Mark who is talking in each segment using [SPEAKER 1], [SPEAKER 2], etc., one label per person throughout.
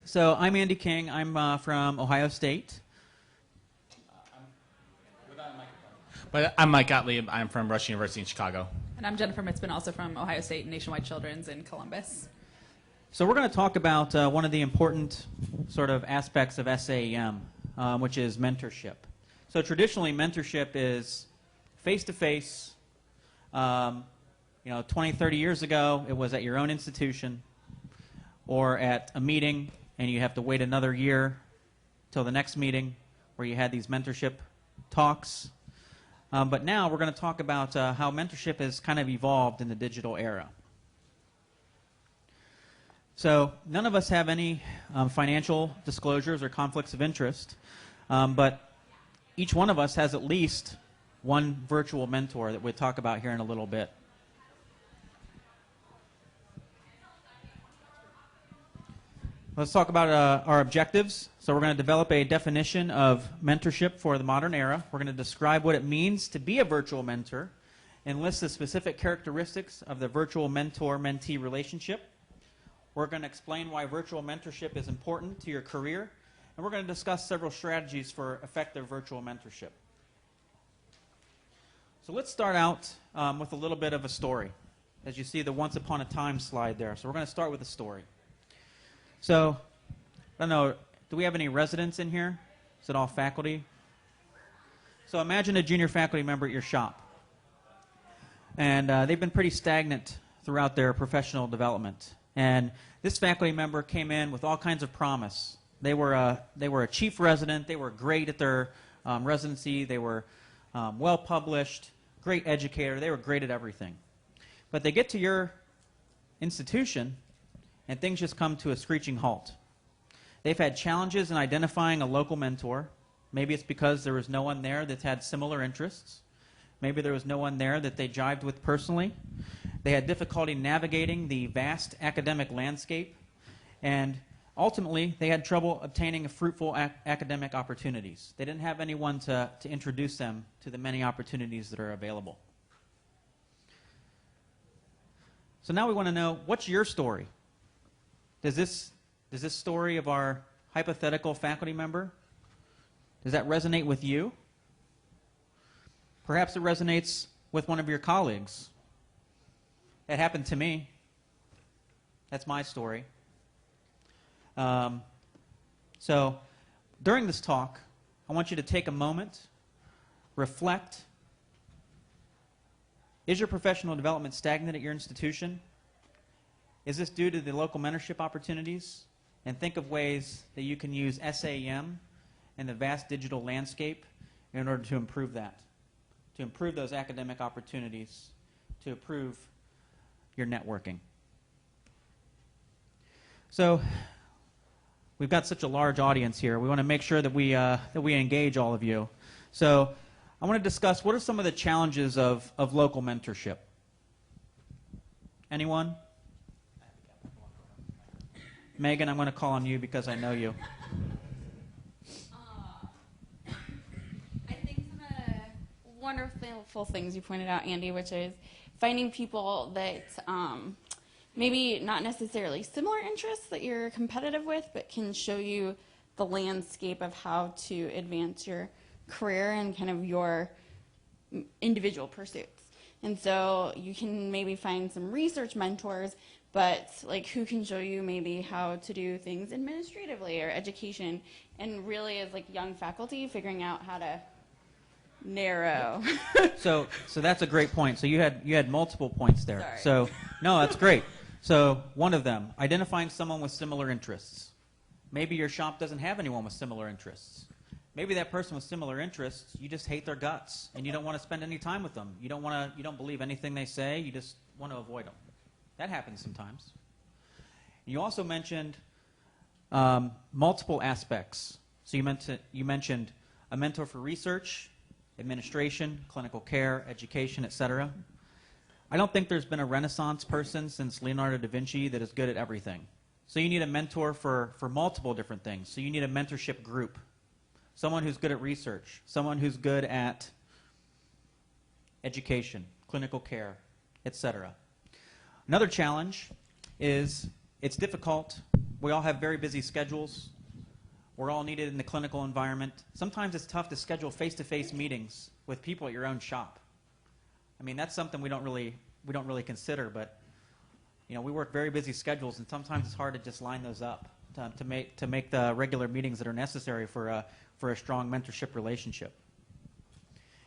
[SPEAKER 1] So I'm Andy King. I'm from Ohio State.
[SPEAKER 2] But I'm Mike Gottlieb. I'm from Rush University in Chicago.
[SPEAKER 3] And I'm Jennifer Mitzman, also from Ohio State Nationwide Children's in Columbus.
[SPEAKER 1] So we're going to talk about one of the important sort of aspects of SAEM, which is mentorship. So traditionally, mentorship is face-to-face. 20, 30 years ago, it was at your own institution or at a meeting, and you have to wait another year till the next meeting where you had these mentorship talks. But now we're going to talk about how mentorship has kind of evolved in the digital era. So none of us have any financial disclosures or conflicts of interest, but each one of us has at least one virtual mentor that we'll talk about here in a little bit. Let's talk about our objectives. So we're going to develop a definition of mentorship for the modern era. We're going to describe what it means to be a virtual mentor and list the specific characteristics of the virtual mentor-mentee relationship. We're going to explain why virtual mentorship is important to your career, and we're going to discuss several strategies for effective virtual mentorship. So let's start out with a little bit of a story, as you see the once upon a time slide there. So we're going to start with a story. So, I don't know, do we have any residents in here? Is it all faculty? So imagine a junior faculty member at your shop. And they've been pretty stagnant throughout their professional development. And this faculty member came in with all kinds of promise. They were a chief resident. They were great at their residency. They were well published, great educator. They were great at everything. But they get to your institution, and things just come to a screeching halt. They've had challenges in identifying a local mentor. Maybe it's because there was no one there that's had similar interests. Maybe there was no one there that they jived with personally. They had difficulty navigating the vast academic landscape. And ultimately, they had trouble obtaining fruitful academic opportunities. They didn't have anyone to introduce them to the many opportunities that are available. So now we want to know, what's your story? Does this story of our hypothetical faculty member, does that resonate with you? Perhaps it resonates with one of your colleagues. It happened to me. That's my story. So during this talk, I want you to take a moment, reflect. Is your professional development stagnant at your institution? Is this due to the local mentorship opportunities? And think of ways that you can use SAEM and the vast digital landscape in order to improve that, to improve those academic opportunities, to improve your networking. So we've got such a large audience here. We want to make sure that we engage all of you. So I want to discuss what are some of the challenges of local mentorship. Anyone? Megan, I'm going to call on you because I know you.
[SPEAKER 4] I think some of the wonderful things you pointed out, Andy, which is finding people that maybe not necessarily similar interests that you're competitive with, but can show you the landscape of how to advance your career and kind of your individual pursuits. And so you can maybe find some research mentors, but like who can show you maybe how to do things administratively or education, and really as like young faculty figuring out how to narrow.
[SPEAKER 1] So that's a great point. So you had multiple points there.
[SPEAKER 4] Sorry.
[SPEAKER 1] So no, that's great. So one of them, identifying someone with similar interests. Maybe your shop doesn't have anyone with similar interests. Maybe that person with similar interests, you just hate their guts and you don't want to spend any time with them. You don't believe anything they say. You just want to avoid them. That happens sometimes. You also mentioned multiple aspects. So you mentioned a mentor for research, administration, clinical care, education, etc. I don't think there's been a Renaissance person since Leonardo da Vinci that is good at everything. So you need a mentor for multiple different things. So you need a mentorship group. Someone who's good at research, someone who's good at education, clinical care, etc. Another challenge is it's difficult We all have very busy schedules. We're all needed in the clinical environment. Sometimes it's tough to schedule face-to-face meetings with people at your own shop. I mean, that's something we don't really consider, but you know, we work very busy schedules, and sometimes it's hard to just line those up to make the regular meetings that are necessary for a strong mentorship relationship.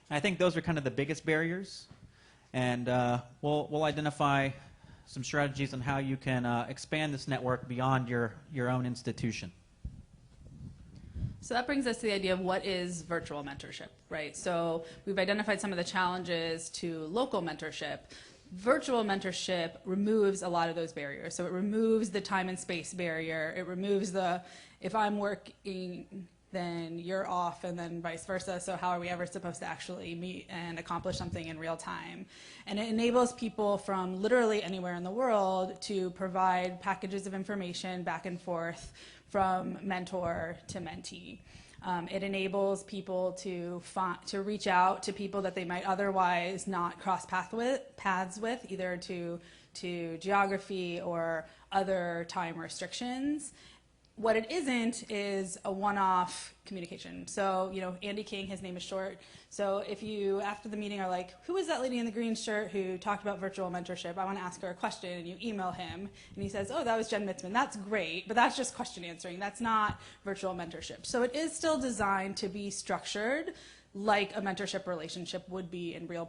[SPEAKER 1] And I think those are kind of the biggest barriers, and we'll identify some strategies on how you can expand this network beyond your own institution.
[SPEAKER 3] So that brings us to the idea of what is virtual mentorship, right? So we've identified some of the challenges to local mentorship. Virtual mentorship removes a lot of those barriers. So it removes the time and space barrier. It removes the, if I'm working, then you're off, and then vice versa. So how are we ever supposed to actually meet and accomplish something in real time? And it enables people from literally anywhere in the world to provide packages of information back and forth from mentor to mentee. It enables people to reach out to people that they might otherwise not cross paths with, either to geography or other time restrictions. What it isn't is a one-off communication. So, you know, Andy King, his name is short. So if you, after the meeting, are like, who was that lady in the green shirt who talked about virtual mentorship? I want to ask her a question, and you email him, and he says, oh, that was Jen Mitzman. That's great, but that's just question answering. That's not virtual mentorship. So it is still designed to be structured like a mentorship relationship would be in real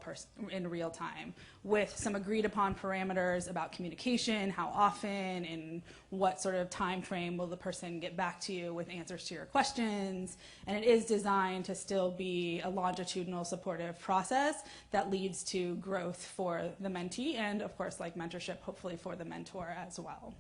[SPEAKER 3] time, with some agreed upon parameters about communication, how often, and what sort of time frame will the person get back to you with answers to your questions. And it is designed to still be a longitudinal supportive process that leads to growth for the mentee, and of course, like mentorship, hopefully for the mentor as well.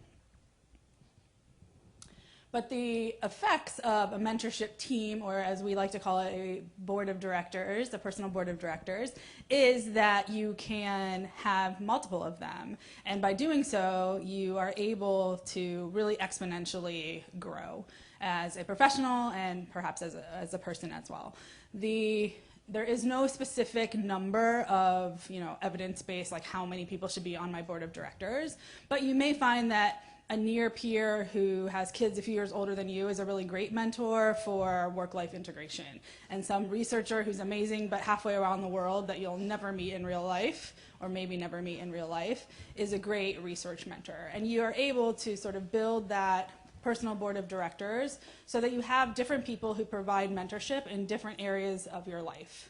[SPEAKER 3] But the effects of a mentorship team, or as we like to call it, a board of directors, a personal board of directors, is that you can have multiple of them. And by doing so, you are able to really exponentially grow as a professional and perhaps as a person as well. There is no specific number of, you know, evidence-based, like how many people should be on my board of directors, but you may find that a near peer who has kids a few years older than you is a really great mentor for work-life integration. And some researcher who's amazing but halfway around the world that you'll never meet in real life, or maybe never meet in real life, is a great research mentor. And you are able to sort of build that personal board of directors so that you have different people who provide mentorship in different areas of your life.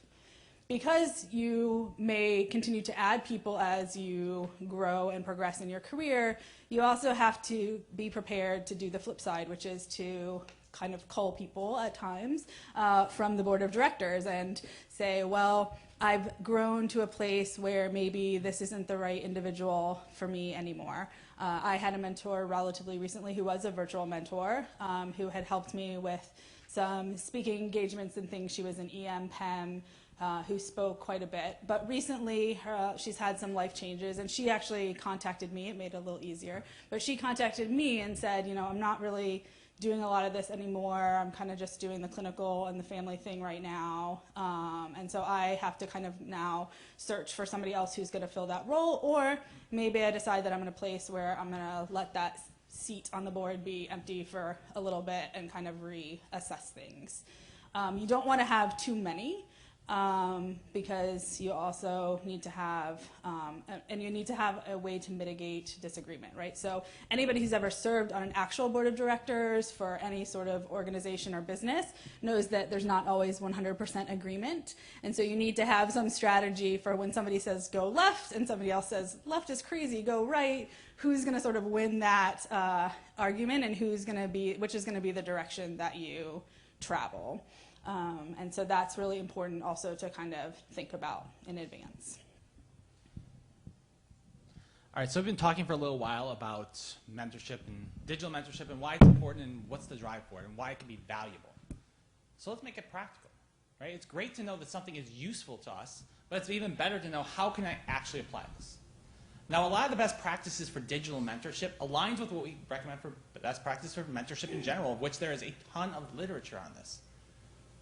[SPEAKER 3] Because you may continue to add people as you grow and progress in your career, you also have to be prepared to do the flip side, which is to kind of cull people at times from the board of directors and say, well, I've grown to a place where maybe this isn't the right individual for me anymore. I had a mentor relatively recently who was a virtual mentor who had helped me with some speaking engagements and things. She was an EM, PEM, who spoke quite a bit. But recently, she's had some life changes, and she actually contacted me. It made it a little easier. But she contacted me and said, you know, I'm not really doing a lot of this anymore. I'm kind of just doing the clinical and the family thing right now. And so I have to kind of now search for somebody else who's going to fill that role. Or maybe I decide that I'm in a place where I'm going to let that seat on the board be empty for a little bit and kind of reassess things. You don't want to have too many. Because you also need to have, and you need to have a way to mitigate disagreement, right? So anybody who's ever served on an actual board of directors for any sort of organization or business knows that there's not always 100% agreement. And so you need to have some strategy for when somebody says go left and somebody else says left is crazy, go right, who's going to sort of win that argument, and which is going to be the direction that you travel. And so that's really important also to kind of think about in advance.
[SPEAKER 2] All right, so we've been talking for a little while about mentorship and digital mentorship and why it's important and what's the drive for it and why it can be valuable. So let's make it practical, right? It's great to know that something is useful to us, but it's even better to know how can I actually apply this. Now, a lot of the best practices for digital mentorship aligns with what we recommend for best practices for mentorship in general, of which there is a ton of literature on this.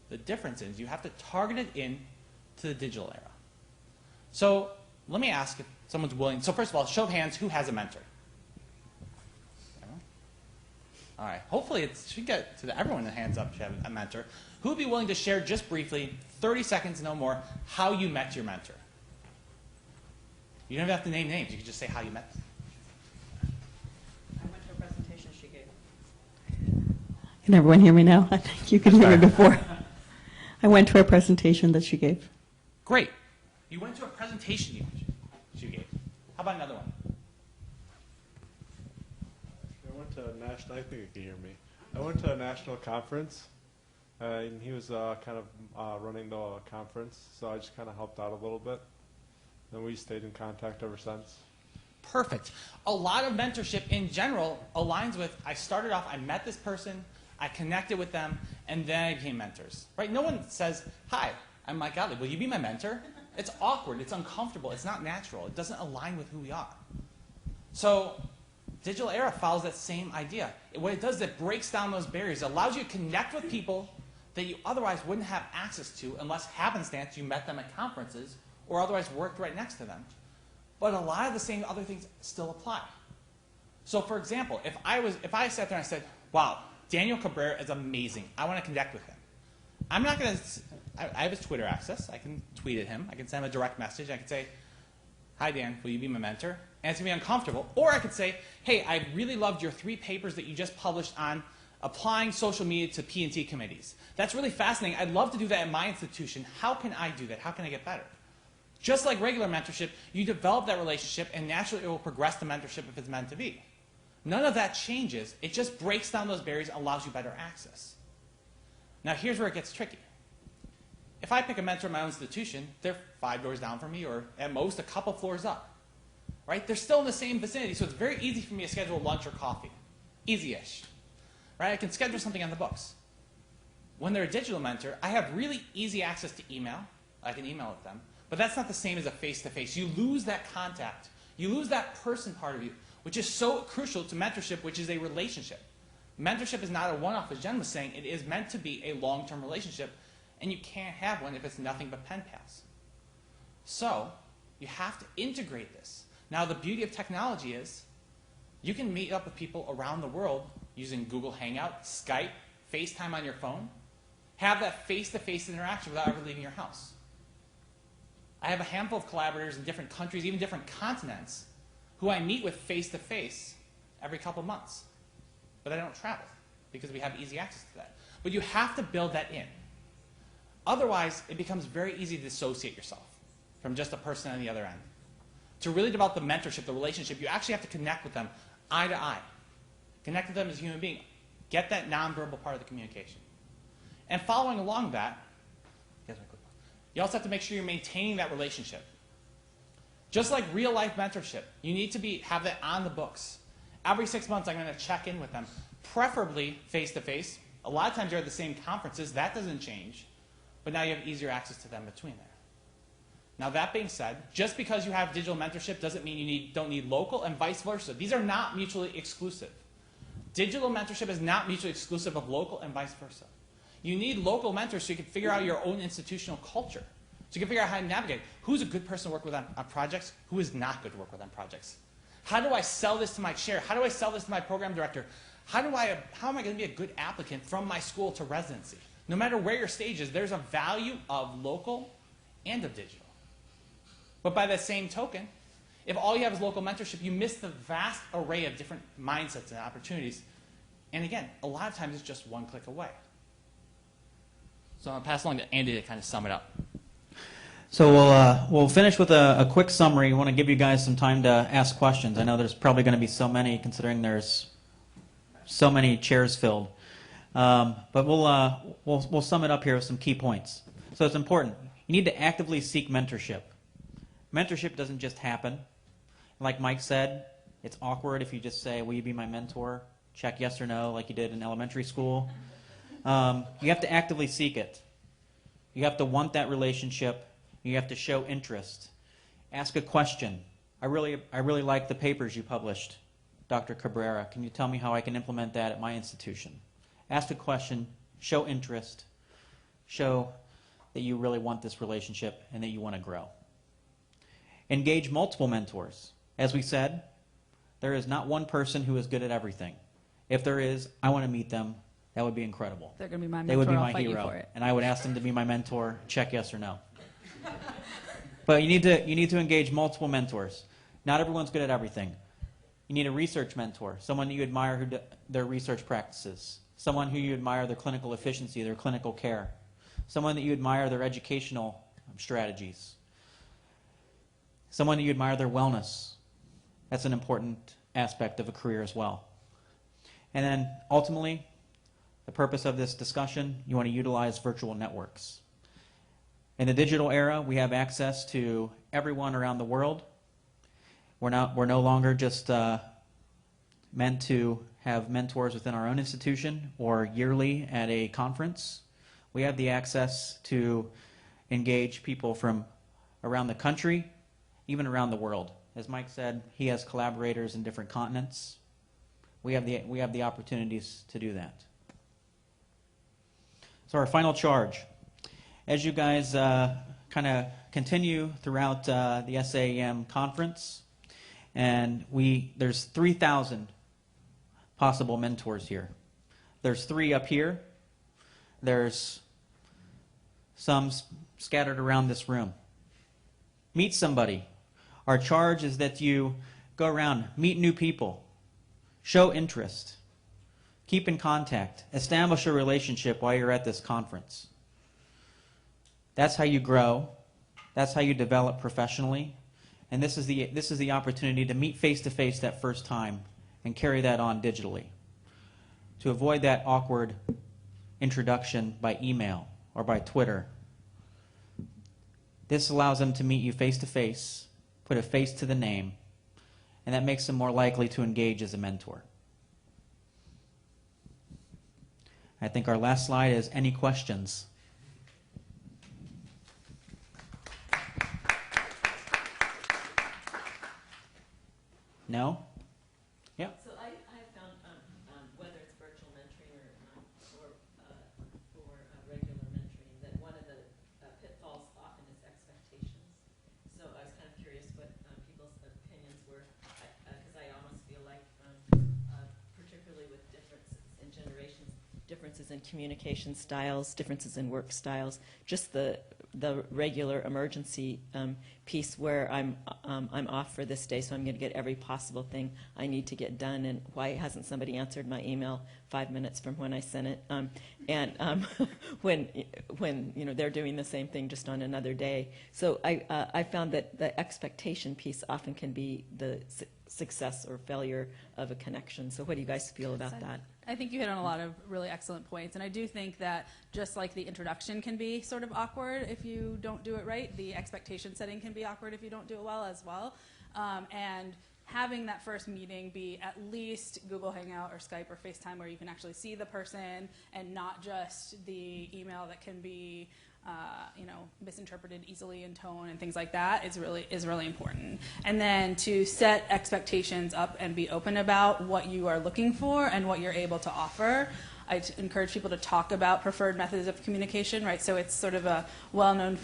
[SPEAKER 2] The difference is you have to target it in to the digital era. So let me ask if someone's willing. So first of all, show of hands, who has a mentor? All right. Hopefully it should get to everyone that hands up to have a mentor. Who would be willing to share just briefly, 30 seconds, no more, how you met your mentor? You don't even have to name names. You can just say how you met them.
[SPEAKER 5] I went to a presentation she gave. Can everyone hear me now? I think you could hear me before. I went to a presentation that she gave.
[SPEAKER 2] Great. You went to a presentation she gave. How about another one?
[SPEAKER 6] I went to a national, I think you can hear me. I went to a national conference, and he was kind of running the conference, so I just kind of helped out a little bit. And we stayed in contact ever since.
[SPEAKER 2] Perfect. A lot of mentorship in general aligns with, I started off, I met this person, I connected with them, and then I became mentors. Right? No one says, hi, I'm Mike Gottlieb, will you be my mentor? It's awkward, it's uncomfortable, it's not natural, it doesn't align with who we are. So, digital era follows that same idea. What it does is it breaks down those barriers. It allows you to connect with people that you otherwise wouldn't have access to unless happenstance you met them at conferences or otherwise worked right next to them. But a lot of the same other things still apply. So for example, if I sat there and I said, wow, Daniel Cabrera is amazing. I want to connect with him. I'm not going to, I have his Twitter access. I can tweet at him. I can send him a direct message. I can say, hi Dan, will you be my mentor? And it's going to be uncomfortable. Or I could say, hey, I really loved your 3 papers that you just published on applying social media to P&T committees. That's really fascinating. I'd love to do that at my institution. How can I do that? How can I get better? Just like regular mentorship, you develop that relationship, and naturally it will progress to mentorship if it's meant to be. None of that changes. It just breaks down those barriers and allows you better access. Now here's where it gets tricky. If I pick a mentor at my own institution, they're 5 doors down from me, or at most a couple floors up. Right? They're still in the same vicinity, so it's very easy for me to schedule lunch or coffee. Easy-ish. Right? I can schedule something on the books. When they're a digital mentor, I have really easy access to email. I can email with them. But that's not the same as a face-to-face. You lose that contact. You lose that person part of you, which is so crucial to mentorship, which is a relationship. Mentorship is not a one-off, as Jen was saying. It is meant to be a long-term relationship, and you can't have one if it's nothing but pen pals. So you have to integrate this. Now, the beauty of technology is you can meet up with people around the world using Google Hangout, Skype, FaceTime on your phone, have that face-to-face interaction without ever leaving your house. I have a handful of collaborators in different countries, even different continents, who I meet with face-to-face every couple months. But I don't travel because we have easy access to that. But you have to build that in. Otherwise, it becomes very easy to dissociate yourself from just a person on the other end. To really develop the mentorship, the relationship, you actually have to connect with them eye to eye. Connect with them as a human being. Get that nonverbal part of the communication. And following along that, you also have to make sure you're maintaining that relationship. Just like real life mentorship, you need to have that on the books. Every 6 months, I'm going to check in with them, preferably face-to-face. A lot of times you're at the same conferences. That doesn't change. But now you have easier access to them between there. Now that being said, just because you have digital mentorship doesn't mean you don't need local, and vice versa. These are not mutually exclusive. Digital mentorship is not mutually exclusive of local and vice versa. You need local mentors so you can figure out your own institutional culture. So you can figure out how to navigate. Who's a good person to work with on projects? Who is not good to work with on projects? How do I sell this to my chair? How do I sell this to my program director? How am I going to be a good applicant from my school to residency? No matter where your stage is, there's a value of local and of digital. But by that same token, if all you have is local mentorship, you miss the vast array of different mindsets and opportunities. And again, a lot of times it's just one click away. So I'm going to pass along to Andy to kind of sum it up.
[SPEAKER 1] So we'll finish with a quick summary. I want to give you guys some time to ask questions. I know there's probably going to be so many, considering there's so many chairs filled. But we'll sum it up here with some key points. So it's important. You need to actively seek mentorship. Mentorship doesn't just happen. Like Mike said, it's awkward if you just say, will you be my mentor? Check yes or no like you did in elementary school. You have to actively seek it. You have to want that relationship. You have to show interest. Ask a question. I really like the papers you published, Dr. Cabrera. Can you tell me how I can implement that at my institution? Ask a question. Show interest. Show that you really want this relationship and that you want to grow. Engage multiple mentors. As we said, there is not one person who is good at everything. If there is, I want to meet them. That would be incredible.
[SPEAKER 3] They're going to be my mentor.
[SPEAKER 1] They would be
[SPEAKER 3] I'll
[SPEAKER 1] my
[SPEAKER 3] fight you
[SPEAKER 1] hero,
[SPEAKER 3] for it.
[SPEAKER 1] and I would ask them to be my mentor. Check yes or no. But you need to engage multiple mentors. Not everyone's good at everything. You need a research mentor, someone that you admire their research practices, someone who you admire their clinical efficiency, their clinical care, someone that you admire their educational strategies, someone that you admire their wellness. That's an important aspect of a career as well. And then ultimately, the purpose of this discussion, you want to utilize virtual networks. In the digital era, we have access to everyone around the world. We're no longer just meant to have mentors within our own institution or yearly at a conference. We have the access to engage people from around the country, even around the world. As Mike said, he has collaborators in different continents. We have the opportunities to do that. So our final charge. As you guys kind of continue throughout the SAEM conference, and there's 3,000 possible mentors here. There's 3 up here. There's some scattered around this room. Meet somebody. Our charge is that you go around, meet new people, show interest, keep in contact, establish a relationship while you're at this conference. That's how you grow. That's how you develop professionally. And this is the opportunity to meet face-to-face that first time and carry that on digitally. To avoid that awkward introduction by email or by Twitter. This allows them to meet you face-to-face, put a face to the name, and that makes them more likely to engage as a mentor. I think our last slide is any questions? No? Yeah.
[SPEAKER 5] So I found whether it's virtual mentoring or regular mentoring, that one of the pitfalls often is expectations. So I was kind of curious what people's opinions were, because I almost feel like, particularly with differences in generations, differences in communication styles, differences in work styles, just the regular emergency piece where I'm off for this day, so I'm going to get every possible thing I need to get done, and why hasn't somebody answered my email 5 minutes from when I sent it? And when they're doing the same thing just on another day. So I found that the expectation piece often can be the success or failure of a connection. So what do you guys feel about that?
[SPEAKER 3] I think you hit on a lot of really excellent points, and I do think that just like the introduction can be sort of awkward if you don't do it right, the expectation setting can be awkward if you don't do it well as well. And having that first meeting be at least Google Hangout or Skype or FaceTime where you can actually see the person and not just the email that can be misinterpreted easily in tone and things like that is really important. And then to set expectations up and be open about what you are looking for and what you're able to offer. I encourage people to talk about preferred methods of communication, right? So it's sort of a well-known,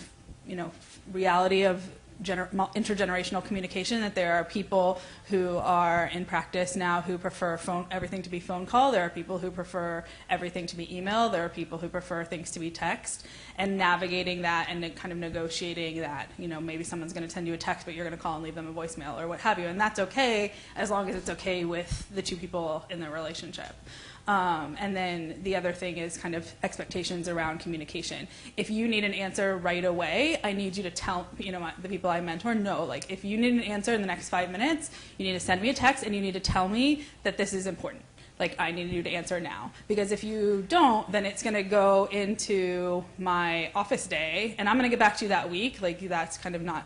[SPEAKER 3] reality of intergenerational communication, that there are people who are in practice now who prefer everything to be phone call. There are people who prefer everything to be email. There are people who prefer things to be text. And navigating that and kind of negotiating that, maybe someone's going to send you a text, but you're going to call and leave them a voicemail or what have you. And that's okay as long as it's okay with the 2 people in the relationship. And then the other thing is kind of expectations around communication. If you need an answer right away, I need you to tell the people I mentor, no, like if you need an answer in the next 5 minutes, you need to send me a text and you need to tell me that this is important. Like I need you to answer now. Because if you don't, then it's going to go into my office day, and I'm going to get back to you that week. Like that's kind of not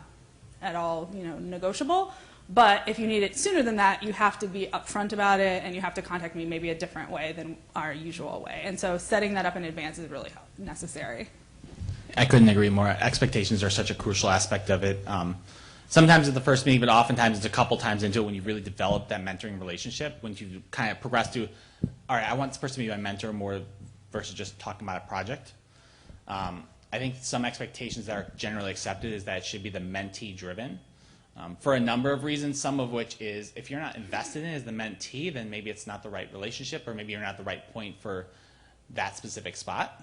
[SPEAKER 3] at all negotiable. But if you need it sooner than that, you have to be upfront about it, and you have to contact me maybe a different way than our usual way. And so setting that up in advance is really necessary.
[SPEAKER 2] I couldn't agree more. Expectations are such a crucial aspect of it. Sometimes at the first meeting, but oftentimes it's a couple times into it when you really develop that mentoring relationship, when you kind of progress to, all right, I want this person to be my mentor more versus just talking about a project. I think some expectations that are generally accepted is that it should be the mentee-driven. for a number of reasons, some of which is if you're not invested in it as the mentee, then maybe it's not the right relationship, or maybe you're not the right point for that specific spot.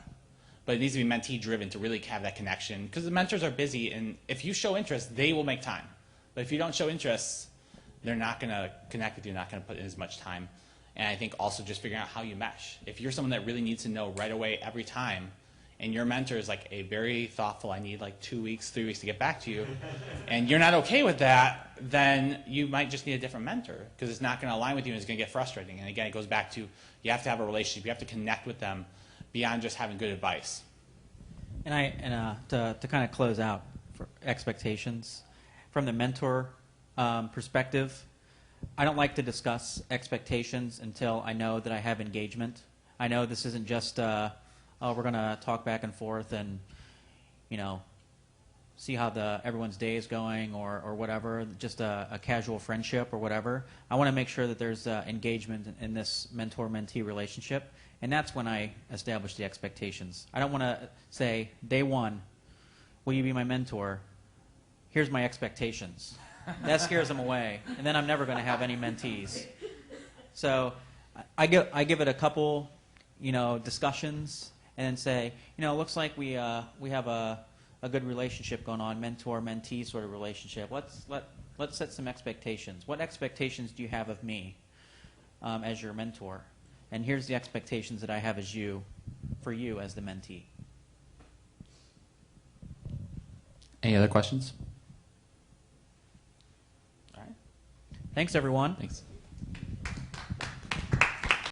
[SPEAKER 2] But it needs to be mentee driven to really have that connection, because the mentors are busy, and if you show interest, they will make time. But if you don't show interest, they're not going to connect with you, not going to put in as much time. And I think also just figuring out how you mesh. If you're someone that really needs to know right away every time, and your mentor is like a very thoughtful, I need like 2 weeks, 3 weeks to get back to you, and you're not okay with that, then you might just need a different mentor, because it's not going to align with you and it's going to get frustrating. And again, it goes back to you have to have a relationship. You have to connect with them beyond just having good advice.
[SPEAKER 1] And to kind of close out for expectations, from the mentor perspective, I don't like to discuss expectations until I know that I have engagement. I know this isn't just, oh, we're going to talk back and forth and, you know, see how everyone's day is going or whatever, just a casual friendship or whatever. I want to make sure that there's engagement in this mentor-mentee relationship, and that's when I establish the expectations. I don't want to say, day one, will you be my mentor? Here's my expectations. That scares them away, and then I'm never going to have any mentees. So I give it a couple, you know, discussions, and then say, you know, it looks like we have a good relationship going on, mentor-mentee sort of relationship. Let's set some expectations. What expectations do you have of me as your mentor? And here's the expectations that I have for you as the mentee.
[SPEAKER 2] Any other questions?
[SPEAKER 1] All right. Thanks, everyone.
[SPEAKER 2] Thanks.